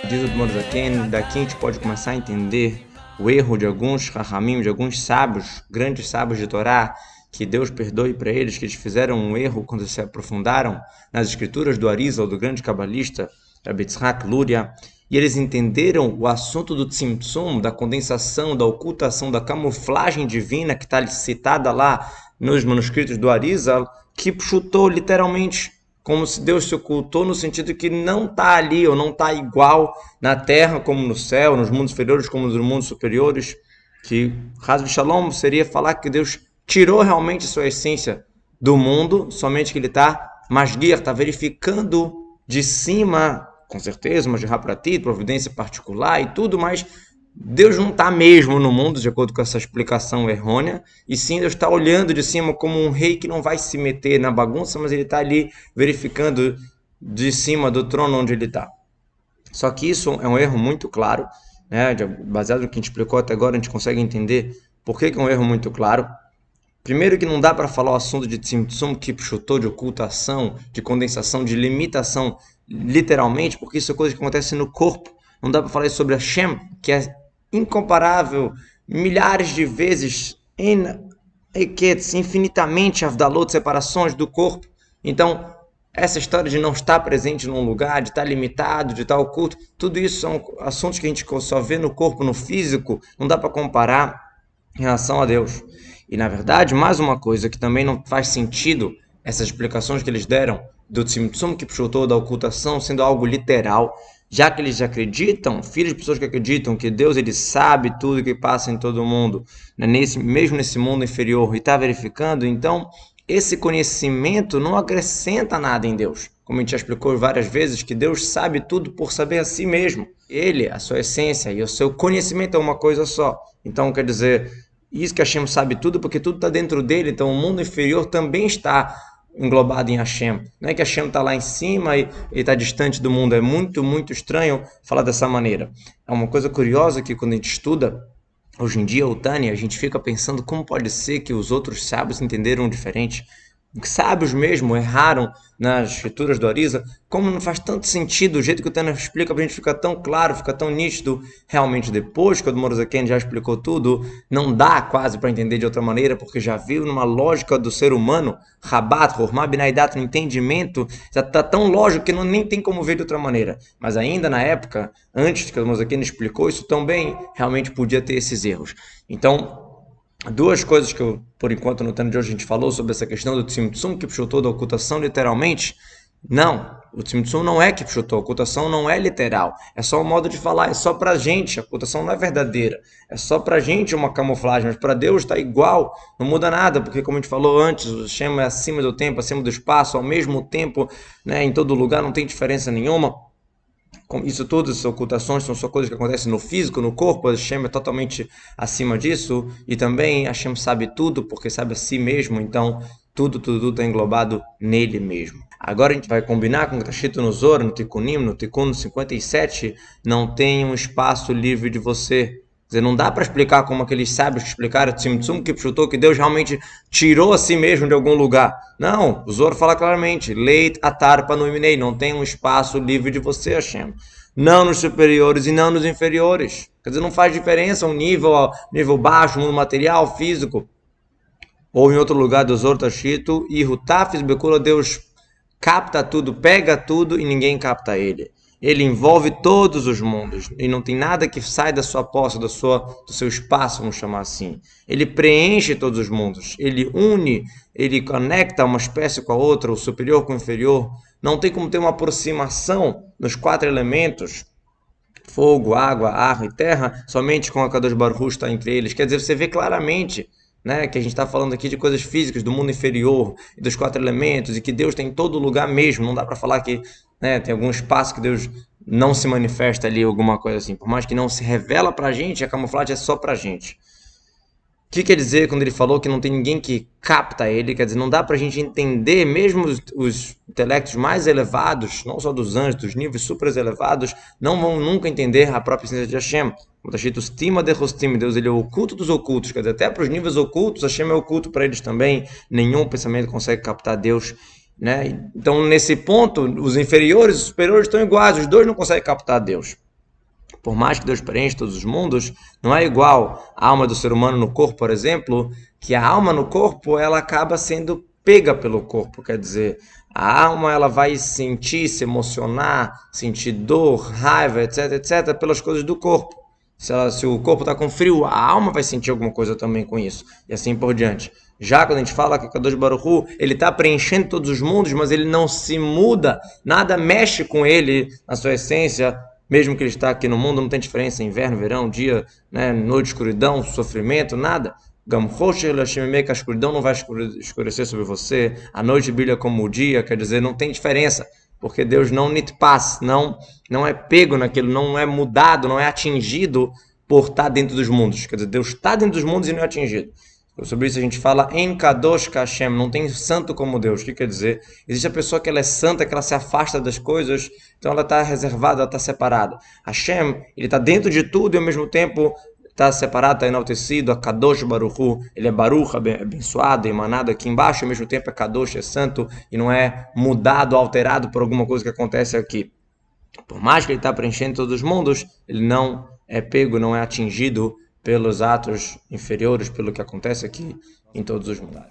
Diz o Admor Zaken, daqui a gente pode começar a entender o erro de alguns Rahamim, de alguns sábios, grandes sábios de Torá, que Deus perdoe para eles, que eles fizeram um erro quando se aprofundaram nas escrituras do Arizal, do grande cabalista Rabbi Yitzhak Luria, e eles entenderam o assunto do Tzimtzum, da condensação, da ocultação, da camuflagem divina que está citada lá nos manuscritos do Arizal, que chutou literalmente como se Deus se ocultou no sentido que não está ali, ou não está igual na terra como no céu, nos mundos inferiores como nos mundos superiores, que Haz Shalom seria falar que Deus tirou realmente sua essência do mundo, somente que ele está masguir, está verificando de cima, com certeza, uma Prati, providência particular e tudo, mas Deus não está mesmo no mundo, de acordo com essa explicação errônea, e sim Deus está olhando de cima como um rei que não vai se meter na bagunça, mas ele está ali verificando de cima do trono onde ele está. Só que isso é um erro muito claro, né? Baseado no que a gente explicou até agora, a gente consegue entender por que é um erro muito claro. Primeiro que não dá para falar o assunto de Tzimtzum, Kipshutot, de ocultação, de condensação, de limitação, literalmente, porque isso é coisa que acontece no corpo. Não dá para falar sobre Hashem, que é incomparável, milhares de vezes, infinitamente, avdalot, separações do corpo. Então, essa história de não estar presente num lugar, de estar limitado, de estar oculto, tudo isso são assuntos que a gente só vê no corpo, no físico, não dá para comparar em relação a Deus. E, na verdade, mais uma coisa que também não faz sentido, essas explicações que eles deram do Tzimtzum Kipshutot, da ocultação, sendo algo literal, já que eles acreditam, filhos de pessoas que acreditam que Deus ele sabe tudo que passa em todo mundo, né, mesmo nesse mundo inferior, e está verificando, então esse conhecimento não acrescenta nada em Deus. Como a gente já explicou várias vezes, que Deus sabe tudo por saber a si mesmo. Ele, a sua essência e o seu conhecimento é uma coisa só. Então, quer dizer, isso que Hashem sabe tudo, porque tudo está dentro dele, então o mundo inferior também está englobado em Hashem. Não é que Hashem está lá em cima e está distante do mundo. É muito, muito estranho falar dessa maneira. É uma coisa curiosa que quando a gente estuda, hoje em dia, o Tânia, a gente fica pensando como pode ser que os outros sábios entenderam diferente. Sábios mesmo erraram nas escrituras do Arizal, como não faz tanto sentido, o jeito que o Tânia explica pra gente fica tão claro, fica tão nítido, realmente depois que o Admor Zaken já explicou tudo, não dá quase para entender de outra maneira, porque já viu numa lógica do ser humano, Rabat, Hormah, Binaidat, no entendimento, já está tão lógico que nem tem como ver de outra maneira. Mas ainda na época, antes que o Admor Zaken explicou isso também, realmente podia ter esses erros. Então, duas coisas que eu, por enquanto, no tema de hoje a gente falou sobre essa questão do Tzimtzum, Kipshutot, da ocultação, literalmente. Não, o Tzimtzum não é Kipshutot, a ocultação não é literal. É só um modo de falar, é só pra gente, a ocultação não é verdadeira. É só pra gente uma camuflagem, mas pra Deus tá igual, não muda nada, porque como a gente falou antes, o Shem é acima do tempo, acima do espaço, ao mesmo tempo, né, em todo lugar, não tem diferença nenhuma. Isso tudo, essas ocultações são só coisas que acontecem no físico, no corpo. Hashem é totalmente acima disso, e também Hashem sabe tudo porque sabe a si mesmo, então tudo está englobado nele mesmo. Agora a gente vai combinar com o que está escrito no Zohar, no Tikkunim, no Tikkun 57, não tem um espaço livre de você. Quer dizer, não dá para explicar como aqueles sábios que explicaram Tzimtzum Kipshutot, que Deus realmente tirou a si mesmo de algum lugar. Não, o Zohar fala claramente, Leit atar panuiminei, não tem um espaço livre de você, Hashem. Não nos superiores e não nos inferiores. Quer dizer, não faz diferença um nível baixo, mundo material, físico. Ou em outro lugar do Zohar está escrito, Ihutafis Bekula, Deus capta tudo, pega tudo e ninguém capta ele. Ele envolve todos os mundos e não tem nada que sai da sua posse, do seu espaço, vamos chamar assim. Ele preenche todos os mundos, ele une, ele conecta uma espécie com a outra, o superior com o inferior. Não tem como ter uma aproximação nos quatro elementos, fogo, água, ar e terra, somente com a Kadosh Baruch Hu está entre eles. Quer dizer, você vê claramente, né, que a gente está falando aqui de coisas físicas, do mundo inferior, dos quatro elementos, e que Deus tem em todo lugar mesmo. Não dá para falar que, né, tem algum espaço que Deus não se manifesta ali, alguma coisa assim. Por mais que não se revela para a gente, a camuflagem é só para a gente. O que quer dizer quando ele falou que não tem ninguém que capta ele? Quer dizer, não dá para a gente entender, mesmo os intelectos mais elevados, não só dos anjos, dos níveis super elevados, não vão nunca entender a própria essência de Hashem. Como está escrito, Stima de Rostim, Deus ele é o oculto dos ocultos. Quer dizer, até para os níveis ocultos, Hashem é oculto para eles também. Nenhum pensamento consegue captar Deus, né? Então, nesse ponto, os inferiores e os superiores estão iguais. Os dois não conseguem captar Deus. Por mais que Deus preencha todos os mundos, não é igual a alma do ser humano no corpo, por exemplo, que a alma no corpo ela acaba sendo pega pelo corpo, quer dizer, a alma ela vai sentir, se emocionar, sentir dor, raiva, etc, etc, pelas coisas do corpo. Se o corpo está com frio, a alma vai sentir alguma coisa também com isso, e assim por diante. Já quando a gente fala que o Kadosh Baruch Hu, ele está preenchendo todos os mundos, mas ele não se muda, nada mexe com ele na sua essência, mesmo que ele está aqui no mundo, não tem diferença, inverno, verão, dia, né, noite, escuridão, sofrimento, nada. A escuridão não vai escurecer sobre você, a noite brilha como o dia, quer dizer, não tem diferença, porque Deus não nitpas, não é pego naquilo, não é mudado, não é atingido por estar dentro dos mundos. Quer dizer, Deus está dentro dos mundos e não é atingido. Sobre isso a gente fala em Kadosh Kashem, não tem santo como Deus. O que quer dizer? Existe a pessoa que ela é santa, que ela se afasta das coisas, então ela está reservada, ela está separada. Hashem, ele está dentro de tudo e ao mesmo tempo está separado, está enaltecido. A Kadosh Baruch Hu, ele é Baruch, abençoado, emanado aqui embaixo, ao mesmo tempo é Kadosh, é santo e não é mudado, alterado por alguma coisa que acontece aqui. Por mais que ele está preenchendo todos os mundos, ele não é pego, não é atingido pelos atos inferiores, pelo que acontece aqui em todos os mundos.